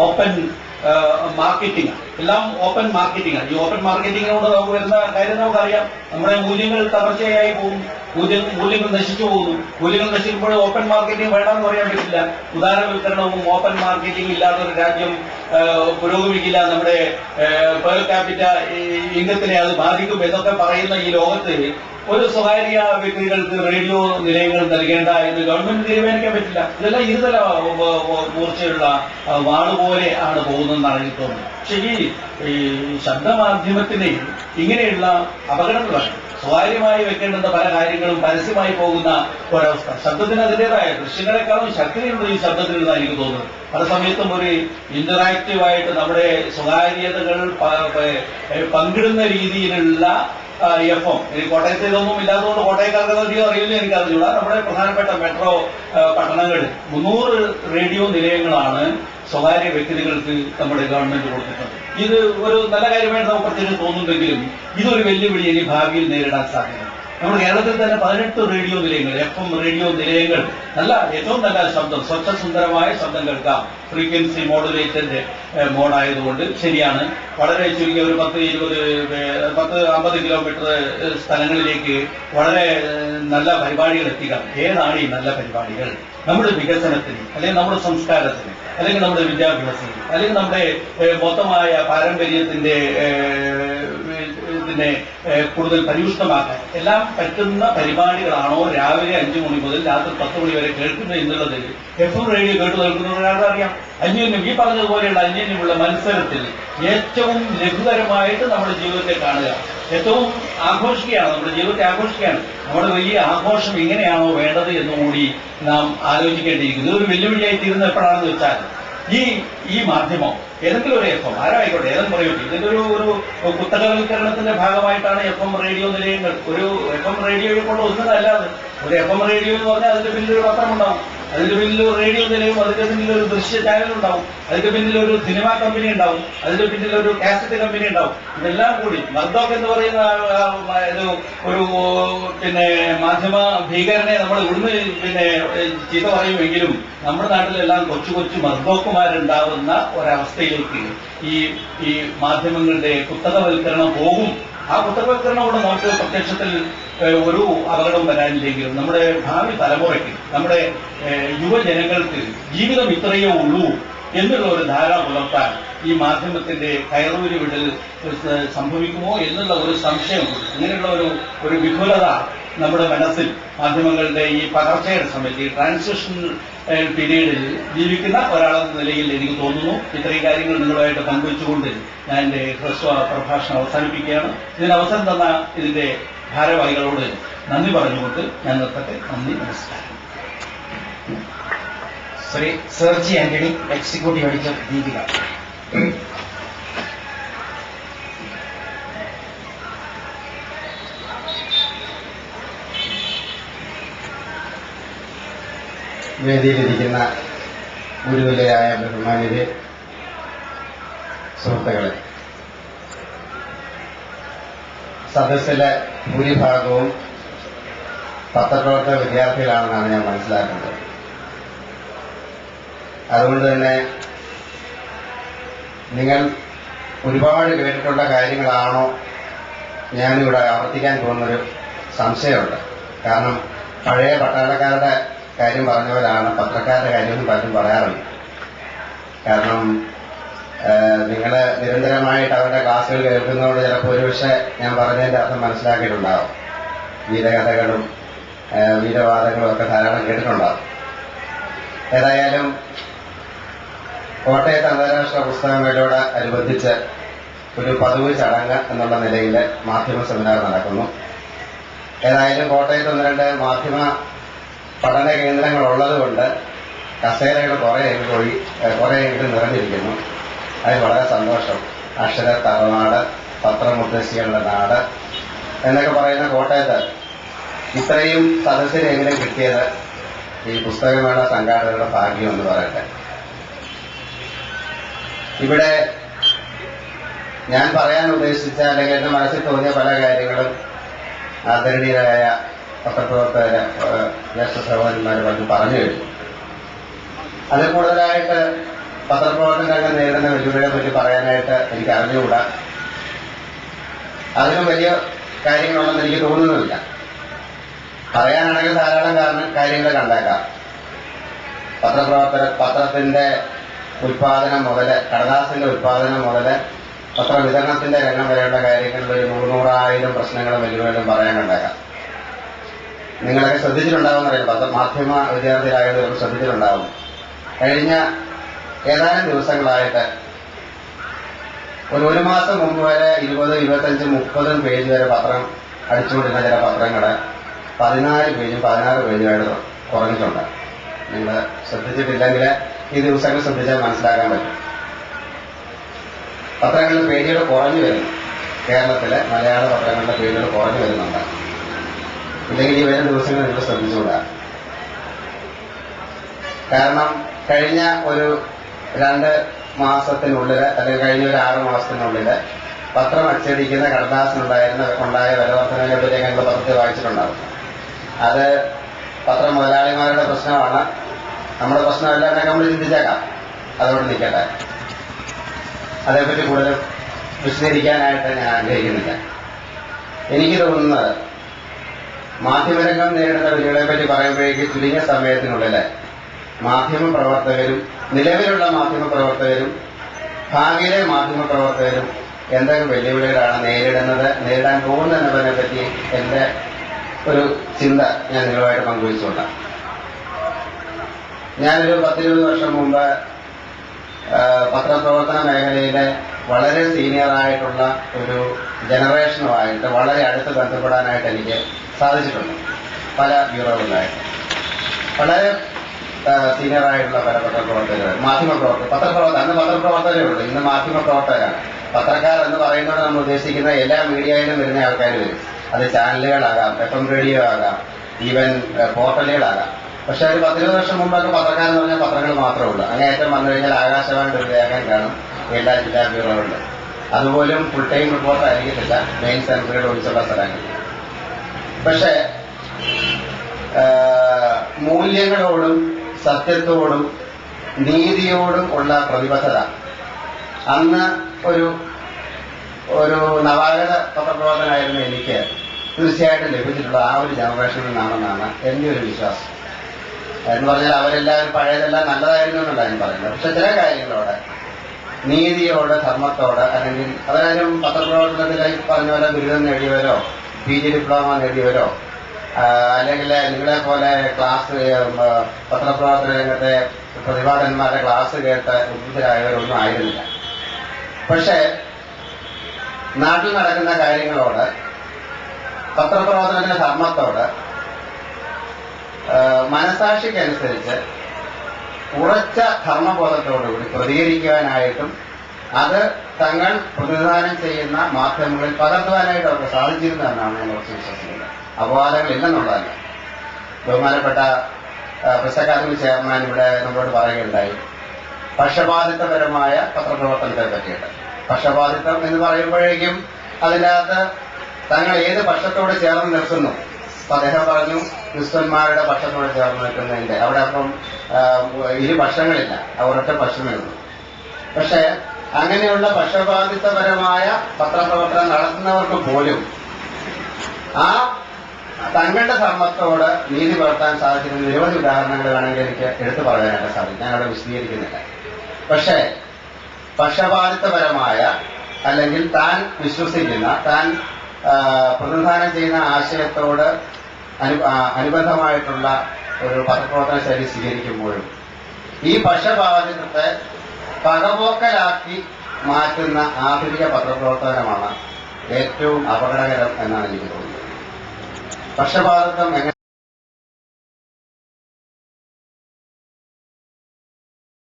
Open marketing, എല്ലാം open marketing ആണ്. ഈ ഓപ്പൺ മാർക്കറ്റിങ്ങിനോട് നമുക്ക് വരുന്ന കാര്യം നമുക്കറിയാം. നമ്മുടെ മൂല്യങ്ങൾ തകർച്ചയായി പോകും, മൂല്യങ്ങൾ നശിച്ചു പോകുന്നു. മൂല്യങ്ങൾ നശിക്കുമ്പോൾ ഓപ്പൺ മാർക്കറ്റിംഗ് വേണമെന്ന് പറയാൻ പറ്റില്ല. ഉദാരവൽക്കരണവും ഓപ്പൺ മാർക്കറ്റിംഗ് ഇല്ലാത്ത ഒരു രാജ്യം പുരോഗമിക്കില്ല. നമ്മുടെ പെർ ക്യാപിറ്റ ഇൻകത്തിനെ അത് ബാധിക്കും എന്നൊക്കെ പറയുന്ന ഈ ലോകത്ത് ഒരു സ്വകാര്യ വ്യക്തികൾക്ക് റേഡിയോ നിലയങ്ങൾ നൽകേണ്ട എന്ന് ഗവൺമെന്റ് തീരുമാനിക്കാൻ പറ്റില്ല. ഇതെല്ലാം ഇരുതല മൂർച്ചയുള്ള വാളുപോലെ ആണ് പോകുന്നതെന്നാണ് എനിക്ക് തോന്നുന്നത്. പക്ഷേ ഈ ശബ്ദമാധ്യമത്തിന് ഇങ്ങനെയുള്ള അപകടങ്ങളാണ്. സ്വകാര്യമായി വെക്കേണ്ടുന്ന പല കാര്യങ്ങളും പരസ്യമായി പോകുന്ന ഒരവസ്ഥ. ശബ്ദത്തിന് അതിൻ്റെതായ ദൃശ്യങ്ങളെക്കാളും ശക്തിയുണ്ട് ഈ ശബ്ദത്തിനെന്നാണ് എനിക്ക് തോന്നുന്നത്. പല സമയത്തും ഒരു ഇന്ററാക്റ്റീവായിട്ട് നമ്മുടെ സ്വകാര്യതകൾ പങ്കിടുന്ന രീതിയിലുള്ള എഫ്എം. കോട്ടയത്ത് ഇതൊന്നും ഇല്ലാത്തതുകൊണ്ട് കോട്ടയക്കാർക്ക് അധികം അറിയില്ല, എനിക്കറിഞ്ഞൂടാ. നമ്മുടെ പ്രധാനപ്പെട്ട മെട്രോ പട്ടണങ്ങളിൽ 300 റേഡിയോ നിലയങ്ങളാണ് സ്വകാര്യ വ്യക്തികൾക്ക് നമ്മുടെ ഗവൺമെന്റ് കൊടുത്തിട്ടുണ്ട്. ഇത് ഒരു നല്ല കാര്യമായിട്ട് നമുക്ക് പ്രത്യേകിച്ച് തോന്നുന്നുണ്ടെങ്കിലും ഇതൊരു വെല്ലുവിളി ഇനി ഭാവിയിൽ നേരിടാൻ സാധ്യത. നമ്മുടെ കേരളത്തിൽ തന്നെ 18 റേഡിയോ നിലയങ്ങൾ, എഫ്എം റേഡിയോ നിലയങ്ങൾ, ഏറ്റവും നല്ല ശബ്ദം, സ്വച്ഛസുന്ദരമായ ശബ്ദം കേൾക്കാം. ഫ്രീക്വൻസി മോഡുലേറ്ററിന്റെ മോഡായതുകൊണ്ട് ശരിയാണ്. വളരെ ചുരുങ്ങിയ ഒരു 10-50 കിലോമീറ്റർ സ്ഥലങ്ങളിലേക്ക് വളരെ നല്ല പരിപാടികൾ എത്തിക്കാം. ഏതാണ് ഈ നല്ല പരിപാടികൾ? നമ്മുടെ വികസനത്തിന്, അല്ലെങ്കിൽ നമ്മുടെ സംസ്കാരത്തിന്, അല്ലെങ്കിൽ നമ്മുടെ വിദ്യാഭ്യാസത്തിന്, അല്ലെങ്കിൽ നമ്മുടെ മൊത്തമായ പാരമ്പര്യത്തിന്റെ കൂടുതൽ പരിപുഷ്ടമാക്കാൻ എല്ലാം പറ്റുന്ന പരിപാടികളാണോ രാവിലെ 5 മണി മുതൽ രാത്രി 10 മണി വരെ കേൾക്കുന്നത് എന്നുള്ളത് എഫ്എം റേഡിയോ കേട്ടു കേൾക്കുന്നവരാണ് അറിയാം. അന്യോന്യം ഈ പറഞ്ഞതുപോലെയുള്ള അന്യോന്യമുള്ള മത്സരത്തിൽ ഏറ്റവും ലഘുതരമായിട്ട് നമ്മുടെ ജീവിതത്തെ കാണുക, ഏറ്റവും ആഘോഷിക്കുകയാണ്, നമ്മുടെ ജീവിതത്തെ ആഘോഷിക്കുകയാണ്. നമ്മുടെ വലിയ ആഘോഷം എങ്ങനെയാണോ വേണ്ടത് എന്നുകൂടി നാം ആലോചിക്കേണ്ടിയിരിക്കുന്നു. ഇതൊരു വെല്ലുവിളിയായി തീരുന്നത് എപ്പോഴാണെന്ന് വെച്ചാൽ ഈ മാധ്യമം ഏതെങ്കിലും ഒരു എഫ്എം ആരായിക്കോട്ടെ, ഏതെങ്കിലും പറയൂട്ടെ, ഇതിന്റെ ഒരു കുത്തകവൽക്കരണത്തിന്റെ ഭാഗമായിട്ടാണ് എഫ്എം റേഡിയോ നിലയങ്ങൾ. ഒരു എഫ്എം റേഡിയോയെ കൊണ്ട് ഒന്നതല്ലാതെ ഒരു എഫ്എം റേഡിയോ എന്ന് പറഞ്ഞാൽ അതിന്റെ പിന്നിലൊരു പത്രം ഉണ്ടാവും, അതിന്റെ പിന്നിലൊരു റേഡിയോ നിലയം, അതിന്റെ പിന്നിലൊരു ദൃശ്യ ചാനൽ ഉണ്ടാവും, അതിന്റെ പിന്നിലൊരു സിനിമാ കമ്പനി ഉണ്ടാവും, അതിന്റെ പിന്നിലൊരു കാസറ്റ് കമ്പനി ഉണ്ടാവും. ഇതെല്ലാം കൂടി മർദോക്ക് എന്ന് പറയുന്ന ഒരു മാധ്യമ ഭീകരനെ നമ്മൾ ഇവിടുന്ന് ചീത്ത പറയുമെങ്കിലും നമ്മുടെ നാട്ടിലെല്ലാം കൊച്ചു കൊച്ചു മർദോക്കുമാരുണ്ടാവുന്ന ഒരവസ്ഥയിലേക്ക് ഈ മാധ്യമങ്ങളുടെ കുത്തകവൽക്കരണം പോകും. ആ കുത്തകവൽക്കരണം കൊണ്ട് നമുക്ക് പ്രത്യക്ഷത്തിൽ ഒരു അപകടം വരാനില്ലെങ്കിലും നമ്മുടെ ഭാവി തലമുറയ്ക്ക്, നമ്മുടെ യുവജനങ്ങൾക്ക് ജീവിതം ഇത്രയേ ഉള്ളൂ എന്നുള്ള ഒരു ധാരണ പുലർത്താൻ ഈ മാധ്യമത്തിന്റെ കയറൂരി വിടൽ സംഭവിക്കുമോ എന്നുള്ള ഒരു സംശയമുണ്ട്. അങ്ങനെയുള്ള ഒരു വിപുലത നമ്മുടെ മനസ്സിൽ മാധ്യമങ്ങളുടെ ഈ പകർച്ചയുടെ സമയത്ത്, ഈ ട്രാൻസിഷൻ പീരീഡിൽ ജീവിക്കുന്ന ഒരാളെന്ന നിലയിൽ എനിക്ക് തോന്നുന്നു. ഇത്രയും കാര്യങ്ങൾ നിങ്ങളുമായിട്ട് പങ്കുവെച്ചുകൊണ്ട് ഞാൻ എന്റെ ഹ്രസ്വ പ്രഭാഷണം അവസാനിപ്പിക്കുകയാണ്. ഇതിന് അവസരം തന്ന ഇതിന്റെ ഭാരവാഹികളോട് നന്ദി പറഞ്ഞുകൊണ്ട് ഞാൻ നിർത്തട്ടെ. നന്ദി, നമസ്കാരം. Shri Sergi Antony, executive editor, Deepika. വേദിയിലിരിക്കുന്ന ഗുരുവിലയായ ബഹുമാന്യരെ, സുഹൃത്തുക്കളെ, സദസ്സിലെ ഭൂരിഭാഗവും പത്രപ്രവർത്തക വിദ്യാർത്ഥികളാണെന്നാണ് ഞാൻ മനസ്സിലാക്കുന്നത്. അതുകൊണ്ട് തന്നെ നിങ്ങൾ ഒരുപാട് കേട്ടിട്ടുള്ള കാര്യങ്ങളാണോ ഞാനിവിടെ ആവർത്തിക്കാൻ പോകുന്നൊരു സംശയമുണ്ട്. കാരണം പഴയ പട്ടാളക്കാരുടെ കാര്യം പറഞ്ഞവരാണ്, പത്രക്കാരുടെ കാര്യമൊന്നും പലരും പറയാറില്ല. കാരണം നിങ്ങൾ നിരന്തരമായിട്ട് അവരുടെ ക്ലാസ്സുകൾ കേൾക്കുന്നതുകൊണ്ട് ചിലപ്പോൾ ഒരുപക്ഷെ ഞാൻ പറഞ്ഞതിൻ്റെ അർത്ഥം മനസ്സിലാക്കിയിട്ടുണ്ടാവും. വീരകഥകളും വീരവാദങ്ങളും ഒക്കെ ധാരാളം കേട്ടിട്ടുണ്ടാവും. ഏതായാലും കോട്ടയത്ത് അന്താരാഷ്ട്ര പുസ്തകമേളയോട് അനുബന്ധിച്ച് ഒരു പതിവ് ചടങ്ങ് എന്നുള്ള നിലയിൽ മാധ്യമ സെമിനാർ നടക്കുന്നു. ഏതായാലും കോട്ടയത്ത് 1-2 മാധ്യമ പഠന കേന്ദ്രങ്ങളുള്ളതുകൊണ്ട് കസേരകൾ കുറേയെങ്കിലും നിറഞ്ഞിരിക്കുന്നു. അതിൽ വളരെ സന്തോഷം. അക്ഷര തറനാട്, പത്രമുത്തശ്ശികളുടെ നാട് എന്നൊക്കെ പറയുന്ന കോട്ടയത്ത് ഇത്രയും സദസ്സിന് എങ്ങനെ കിട്ടിയത് ഈ പുസ്തകമേള സംഘാടകരുടെ ഭാഗ്യം എന്ന് പറയട്ടെ. ഇവിടെ ഞാൻ പറയാൻ ഉദ്ദേശിച്ച അല്ലെങ്കിൽ എന്റെ മനസ്സിൽ തോന്നിയ പല കാര്യങ്ങളും ആദരണീയരായ പത്രപ്രവർത്തകരെ, ജ്യേഷ്ഠ സഹോദരന്മാർ പലരും പറഞ്ഞു കഴിഞ്ഞു. അതിൽ കൂടുതലായിട്ട് പത്രപ്രവർത്തന രംഗം നേരിടുന്ന വെല്ലുവിളികളെ പറ്റി പറയാനായിട്ട് എനിക്ക് അറിഞ്ഞുകൂടാ. അതിനും വലിയ കാര്യങ്ങളുണ്ടെന്ന് എനിക്ക് തോന്നുന്നുമില്ല. പറയാനാണെങ്കിൽ ധാരാളം കാര്യങ്ങൾ കണ്ടേക്കാം. പത്രത്തിന്റെ ഉൽപാദനം മുതൽ, കടലാസിന്റെ ഉൽപാദനം മുതൽ പത്രവിതരണത്തിന്റെ രംഗം വരെയുള്ള കാര്യങ്ങളിൽ ഒരു 100,000 പ്രശ്നങ്ങളും വെല്ലുവിളികളും പറയാൻ കണ്ടേക്കാം. നിങ്ങളൊക്കെ ശ്രദ്ധിച്ചിട്ടുണ്ടാവും അറിയാം, മാധ്യമ വിദ്യാർത്ഥികളായവർ ശ്രദ്ധിച്ചിട്ടുണ്ടാവും. കഴിഞ്ഞ ഏതാനും ദിവസങ്ങളായിട്ട് ഒരു മാസം മുമ്പ് വരെ 20, 25, 30 പേജ് വരെ പത്രം അടിച്ചുകൊണ്ടിരുന്ന ചില പത്രങ്ങൾ 14 പേജും 16 പേജുമായിട്ട് കുറഞ്ഞിട്ടുണ്ട്. നിങ്ങൾ ശ്രദ്ധിച്ചിട്ടില്ലെങ്കിൽ ഈ ദിവസങ്ങൾ ശ്രദ്ധിച്ചാൽ മനസ്സിലാക്കാൻ പറ്റും. പത്രങ്ങളുടെ പേജുകൾ കുറഞ്ഞു വരുന്നു. കേരളത്തിലെ മലയാള പത്രങ്ങളുടെ പേജുകൾ കുറഞ്ഞു വരുന്നുണ്ട്. ഇല്ലെങ്കിൽ ഈ വരുന്ന ദിവസങ്ങൾ നിങ്ങൾ ശ്രദ്ധിച്ചുകൂടാ. കാരണം കഴിഞ്ഞ ഒരു 2 മാസത്തിനുള്ളിൽ അല്ലെങ്കിൽ കഴിഞ്ഞ ഒരു 6 മാസത്തിനുള്ളിൽ പത്രം അച്ചടിക്കുന്ന കടലാസിനുണ്ടായ വിലവർദ്ധനവിനെ പറ്റി ഞങ്ങൾ പത്രത്തിൽ വായിച്ചിട്ടുണ്ടാവും. അത് പത്ര മുതലാളിമാരുടെ പ്രശ്നമാണ്. നമ്മുടെ പ്രശ്നമല്ല എന്നൊക്കെ നമ്മൾ ചിന്തിച്ചേക്കാം. അതുകൊണ്ട് നിൽക്കട്ടെ, അതേപ്പറ്റി കൂടുതൽ വിശദീകരിക്കാനായിട്ട് ഞാൻ ആഗ്രഹിക്കുന്നില്ല. എനിക്ക് തോന്നുന്നത് മാധ്യമരംഗം നേരിടുന്ന വെല്ലുവിളികളെ പറ്റി പറയുമ്പോഴേക്ക് ചുരുങ്ങിയ സമയത്തിനുള്ളിൽ മാധ്യമപ്രവർത്തകരും, നിലവിലുള്ള മാധ്യമപ്രവർത്തകരും ഭാവിയിലെ മാധ്യമപ്രവർത്തകരും എന്തൊക്കെ വെല്ലുവിളികളാണ് നേരിടാൻ പോകുന്നതിനെ പറ്റി എൻ്റെ ഒരു ചിന്ത ഞാൻ നിങ്ങളുമായിട്ട് പങ്കുവച്ചുകൊണ്ടാണ്. ഞാനൊരു 10-20 വർഷം മുമ്പ് പത്രപ്രവർത്തന മേഖലയിലെ വളരെ സീനിയറായിട്ടുള്ള ഒരു ജനറേഷനുമായിട്ട് വളരെ അടുത്ത് ബന്ധപ്പെടാനായിട്ട് എനിക്ക് സാധിച്ചിട്ടുണ്ട്. പല ബ്യൂറോകളിലായിട്ട് വളരെ സീനിയറായിട്ടുള്ള പല പത്രപ്രവർത്തകർ, പത്രപ്രവർത്തകർ. അന്ന് പത്രപ്രവർത്തകരേ ഉള്ളൂ, ഇന്ന് മാധ്യമപ്രവർത്തകരാണ്. പത്രക്കാർ എന്ന് പറയുന്നത് നമ്മൾ ഉദ്ദേശിക്കുന്ന എല്ലാ മീഡിയയിലും വരുന്ന ആൾക്കാർ വരും. അത് ചാനലുകളാകാം, FM റേഡിയോ ആകാം, ഈവൻ പോർട്ടലുകളാകാം. പക്ഷെ ഒരു 10-20 വർഷം മുമ്പൊക്കെ പത്രക്കാരെന്ന് പറഞ്ഞാൽ പത്രങ്ങൾ മാത്രമേ ഉള്ളൂ. അങ്ങേയറ്റം വന്നു കഴിഞ്ഞാൽ ആകാശവാണിയുടെ ഒരു ലേഖനം കാണും എല്ലാ ജില്ലാ ബ്യൂറോകളിലും. അതുപോലും ഫുൾ ടൈം റിപ്പോർട്ടർ ആയിരിക്കത്തില്ല മെയിൻ സെന്ററുകൾ ഒഴിച്ചുള്ള സ്ഥലങ്ങളിൽ. പക്ഷെ മൂല്യങ്ങളോടും സത്യത്തോടും നീതിയോടും ഉള്ള പ്രതിബദ്ധത അന്ന് ഒരു നവാഗത പത്രപ്രവർത്തനായിരുന്ന എനിക്ക് തീർച്ചയായിട്ടും ലഭിച്ചിട്ടുള്ള ആ ഒരു ജനറേഷനിൽ നിന്നാണെന്നാണ് എൻ്റെ ഒരു വിശ്വാസം. എന്ന് പറഞ്ഞാൽ അവരെല്ലാവരും പഴയതെല്ലാം നല്ലതായിരുന്നു എന്നല്ല ഞാൻ പറയുന്നത്. പക്ഷെ ചില കാര്യങ്ങളോട്, നീതിയോട്, ധർമ്മത്തോട്, അല്ലെങ്കിൽ അതായത് പത്രപ്രവർത്തനത്തിൽ പറഞ്ഞ പോലെ ബിരുദം നേടിയവരോ PG ഡിപ്ലോമ നേടിയവരോ അല്ലെങ്കിൽ നിങ്ങളെ പോലെ പത്രപ്രവർത്തന രംഗത്തെ പ്രതിഭാധന്മാരുടെ ക്ലാസ് കേട്ട് ഉദ്ബുദ്ധരായവരൊന്നും ആയിരുന്നില്ല. പക്ഷെ നാട്ടിൽ നടക്കുന്ന കാര്യങ്ങളോട്, പത്രപ്രവർത്തനത്തിന്റെ ധർമ്മത്തോട്, മനസാക്ഷിക്കനുസരിച്ച് ഉറച്ച ധർമ്മബോധത്തോടുകൂടി പ്രതികരിക്കുവാനായിട്ടും അത് തങ്ങൾ പ്രതിനിധാനം ചെയ്യുന്ന മാധ്യമങ്ങളിൽ പകർത്തുവാനായിട്ട് അവർക്ക് സാധിച്ചിരുന്നു എന്നാണ് ഞാൻ കുറച്ച് വിശ്വസിക്കുന്നത്. അപവാദങ്ങളില്ലെന്നുള്ളതല്ല. ബഹുമാനപ്പെട്ട പ്രസ് അക്കാദമി ചെയർമാൻ ഇവിടെ നമ്മളോട് പറയുകയുണ്ടായി പക്ഷപാതിത്വപരമായ പത്രപ്രവർത്തനത്തെ പറ്റിയിട്ട്. പക്ഷപാതിത്വം എന്ന് പറയുമ്പോഴേക്കും അതിനകത്ത് തങ്ങൾ ഏത് പക്ഷത്തോട് ചേർന്ന് നിൽക്കുന്നു. അദ്ദേഹം പറഞ്ഞു ക്രിസ്ത്യന്മാരുടെ പക്ഷത്തോട് ചേർന്ന് നിൽക്കുന്നതിന്റെ അവിടെ അപ്പം ഇരുപക്ഷങ്ങളില്ല, അവരൊറ്റ പക്ഷമേ ഉള്ളൂ. പക്ഷെ അങ്ങനെയുള്ള പക്ഷപാതിത്വപരമായ പത്രപ്രവർത്തനം നടത്തുന്നവർക്ക് പോലും ആ തങ്ങളുടെ ധർമ്മത്തോട് നീതി പുലർത്താൻ സാധിക്കുന്ന നിരവധി ഉദാഹരണങ്ങൾ വേണമെങ്കിൽ എനിക്ക് എടുത്തു പറയാനായിട്ട് സാധിക്കും. ഞാൻ അവിടെ വിശദീകരിക്കുന്നില്ല. പക്ഷേ പക്ഷപാതിത്വപരമായ അല്ലെങ്കിൽ താൻ വിശ്വസിക്കുന്ന, താൻ പ്രതിനിധാനം ചെയ്യുന്ന ആശയത്തോട് അനുബന്ധമായിട്ടുള്ള ഒരു പത്രപ്രവർത്തന ശൈലി സ്വീകരിക്കുമ്പോഴും ഈ പക്ഷപാതിത്വത്തെ പകപോക്കലാക്കി മാറ്റുന്ന ആധുനിക പത്രപ്രവർത്തനമാണ് ഏറ്റവും അപകടകരം എന്നാണ് എനിക്ക് തോന്നുന്നത്. പക്ഷപാതിത്വം